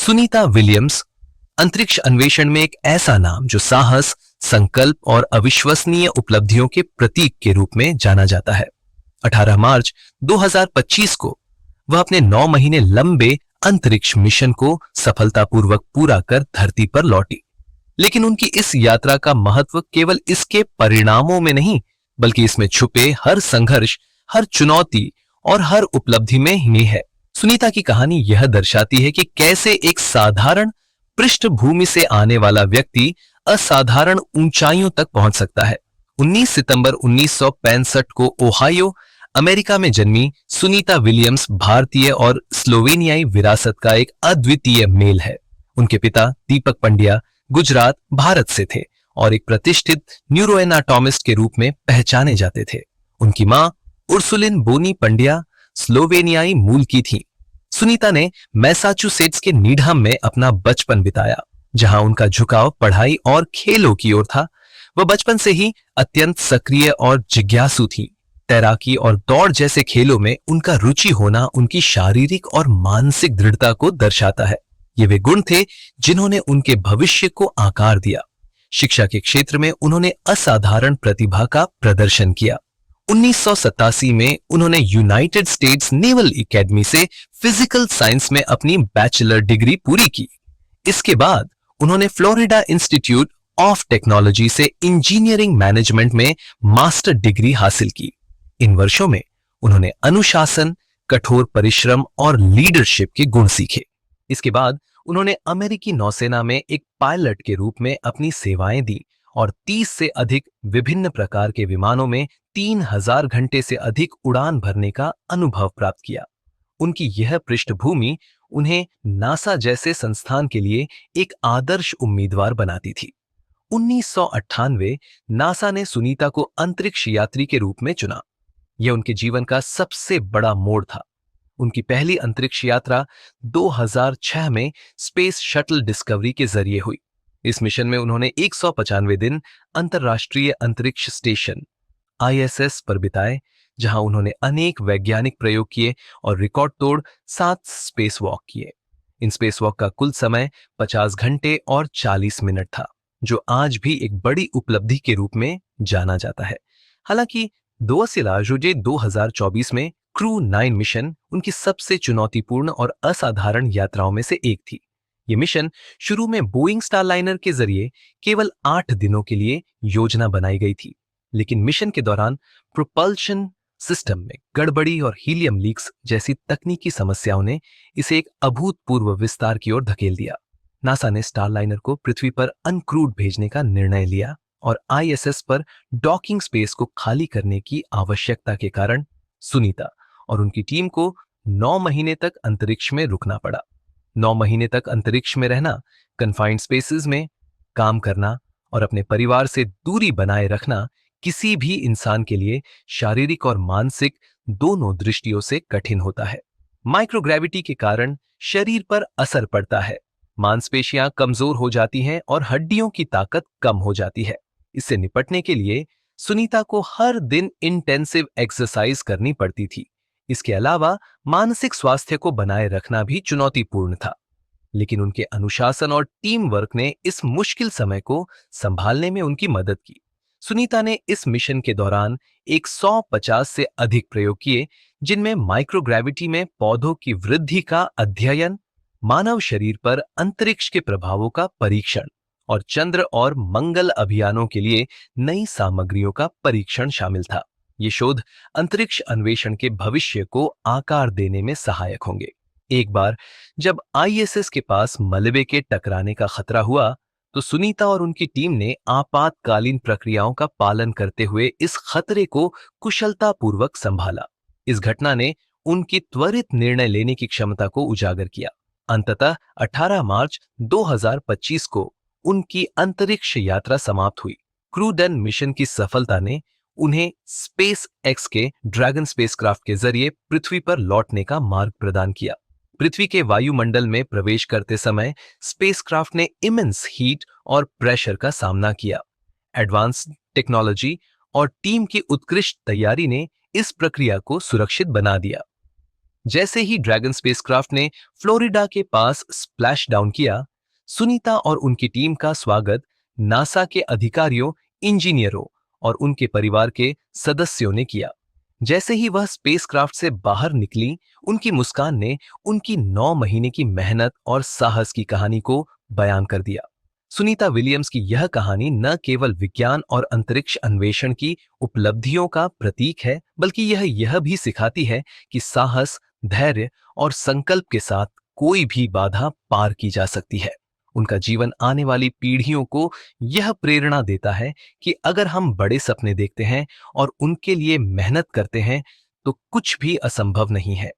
Sunita Williams अंतरिक्ष अन्वेषण में एक ऐसा नाम जो साहस, संकल्प और अविश्वसनीय उपलब्धियों के प्रतीक के रूप में जाना जाता है। 18 मार्च 2025 को वह अपने 9 महीने लंबे अंतरिक्ष मिशन को सफलतापूर्वक पूरा कर धरती पर लौटी। लेकिन उनकी इस यात्रा का महत्व केवल इसके परिणामों में नहीं, बल्कि इसमें छुपे हर संघर्ष, हर चुनौती और हर उपलब्धि में ही है। सुनीता की कहानी यह दर्शाती है कि कैसे एक साधारण पृष्ठभूमि से आने वाला व्यक्ति असाधारण ऊंचाइयों तक पहुंच सकता है। 19 सितंबर 1965 को ओहायो, अमेरिका में जन्मी सुनीता विलियम्स भारतीय और स्लोवेनियाई विरासत का एक अद्वितीय मेल है। उनके पिता दीपक पंड्या गुजरात, भारत से थे और एक प्रतिष्ठित न्यूरोएनाटॉमिस्ट के रूप में पहचाने जाते थे। उनकी मां उर्सुलिन बोनी पंड्या स्लोवेनियाई मूल की थी। सुनीता ने मैसाचुसेट्स के नीडहम में अपना बचपन बिताया, जहां उनका झुकाव पढ़ाई और खेलों की ओर था। वह बचपन से ही अत्यंत सक्रिय और जिज्ञासु थी। तैराकी और दौड़ जैसे खेलों में उनका रुचि होना उनकी शारीरिक और मानसिक दृढ़ता को दर्शाता है। ये वे गुण थे जिन्होंने उनके भविष्य को आकार दिया। शिक्षा के क्षेत्र में उन्होंने असाधारण प्रतिभा का प्रदर्शन किया। 1987 में उन्होंने यूनाइटेड स्टेट्स नेवल एकेडमी से फिजिकल साइंस में अपनी बैचलर डिग्री पूरी की। इसके बाद उन्होंने फ्लोरिडा इंस्टीट्यूट ऑफ टेक्नोलॉजी से इंजीनियरिंग मैनेजमेंट में मास्टर डिग्री हासिल की। इन वर्षों में उन्होंने अनुशासन, कठोर परिश्रम और लीडरशिप के गुण सीखे। इसके बाद उन्होंने अमेरिकी नौसेना में एक पायलट के रूप में अपनी सेवाएं दी और 30 से अधिक विभिन्न प्रकार के विमानों में 3000 घंटे से अधिक उड़ान भरने का अनुभव प्राप्त किया। उनकी यह पृष्ठभूमि उन्हें नासा जैसे संस्थान के लिए एक आदर्श उम्मीदवार बनाती थी। 1998 नासा ने सुनीता को अंतरिक्ष यात्री के रूप में चुना। यह उनके जीवन का सबसे बड़ा मोड़ था। उनकी पहली अंतरिक्ष यात्रा 2006 में स्पेस शटल डिस्कवरी के जरिए हुई। इस मिशन में उन्होंने 195 दिन अंतरराष्ट्रीय अंतरिक्ष स्टेशन ISS पर बिताए, जहां उन्होंने अनेक वैज्ञानिक प्रयोग किए और रिकॉर्ड तोड़ 7 स्पेस वॉक किए। इन स्पेस वॉक का कुल समय 50 घंटे और 40 मिनट था, जो आज भी एक बड़ी उपलब्धि के रूप में जाना जाता है। हालांकि 2024 में क्रू 9 मिशन उनकी सबसे चुनौतीपूर्ण और असाधारण यात्राओं में से एक थी। ये मिशन शुरू में बोइंग स्टारलाइनर के जरिए केवल 8 दिनों के लिए योजना बनाई गई थी, लेकिन मिशन के दौरान प्रोपल्शन सिस्टम में गड़बड़ी और हीलियम लीक्स जैसी तकनीकी समस्याओं ने इसे एक अभूतपूर्व विस्तार की ओर धकेल दिया। नासा ने स्टारलाइनर को पृथ्वी पर अनक्रूड भेजने का निर्णय लिया और ISS पर डॉकिंग स्पेस को खाली करने की आवश्यकता के कारण सुनीता और उनकी टीम को 9 महीने तक अंतरिक्ष में रुकना पड़ा। 9 महीने तक अंतरिक्ष में रहना, कन्फाइंड स्पेसेस में काम करना और अपने परिवार से दूरी बनाए रखना किसी भी इंसान के लिए शारीरिक और मानसिक दोनों दृष्टियों से कठिन होता है। माइक्रोग्रेविटी के कारण शरीर पर असर पड़ता है, मांसपेशियां कमजोर हो जाती हैं और हड्डियों की ताकत कम हो जाती है। इससे निपटने के लिए सुनीता को हर दिन इंटेंसिव एक्सरसाइज करनी पड़ती थी। इसके अलावा मानसिक स्वास्थ्य को बनाए रखना भी चुनौतीपूर्ण था, लेकिन उनके अनुशासन और टीम वर्क ने इस मुश्किल समय को संभालने में उनकी मदद की। सुनीता ने इस मिशन के दौरान 150 से अधिक प्रयोग किए, जिनमें माइक्रोग्रेविटी में पौधों की वृद्धि का अध्ययन, मानव शरीर पर अंतरिक्ष के प्रभावों का परीक्षण और चंद्र और मंगल अभियानों के लिए नई सामग्रियों का परीक्षण शामिल था। ये शोध अंतरिक्ष अन्वेषण के भविष्य को आकार देने में सहायक होंगे। एक बार जब ISS के पास मलबे के टकराने का खतरा हुआ, तो सुनीता और उनकी टीम ने आपातकालीन प्रक्रियाओं का पालन करते हुए इस खतरे को कुशलतापूर्वक संभाला। इस घटना ने उनकी त्वरित निर्णय लेने की क्षमता को उजागर किया। अंततः 18 मार्च 2025 को उनकी अंतरिक्ष यात्रा समाप्त हुई। क्रू 10 मिशन की सफलता ने उन्हें स्पेस एक्स के ड्रैगन स्पेसक्राफ्ट के जरिए पृथ्वी पर लौटने का मार्ग प्रदान किया। पृथ्वी के वायुमंडल में प्रवेश करते समय स्पेसक्राफ्ट ने इमेंस हीट और प्रेशर का सामना किया। एडवांस टेक्नोलॉजी और टीम की उत्कृष्ट तैयारी ने इस प्रक्रिया को सुरक्षित बना दिया। जैसे ही ड्रैगन स्पेसक्राफ्ट ने फ्लोरिडा के पास स्प्लैश डाउन किया, सुनीता और उनकी टीम का स्वागत नासा के अधिकारियों, इंजीनियरों और उनके परिवार के सदस्यों ने किया। जैसे ही वह स्पेसक्राफ्ट से बाहर निकली, उनकी मुस्कान ने उनकी 9 महीने की मेहनत और साहस की कहानी को बयान कर दिया। सुनीता विलियम्स की यह कहानी न केवल विज्ञान और अंतरिक्ष अन्वेषण की उपलब्धियों का प्रतीक है, बल्कि यह भी सिखाती है कि साहस, धैर्य और संकल्प के साथ कोई भी बाधा पार की जा सकती है। उनका जीवन आने वाली पीढ़ियों को यह प्रेरणा देता है कि अगर हम बड़े सपने देखते हैं और उनके लिए मेहनत करते हैं, तो कुछ भी असंभव नहीं है।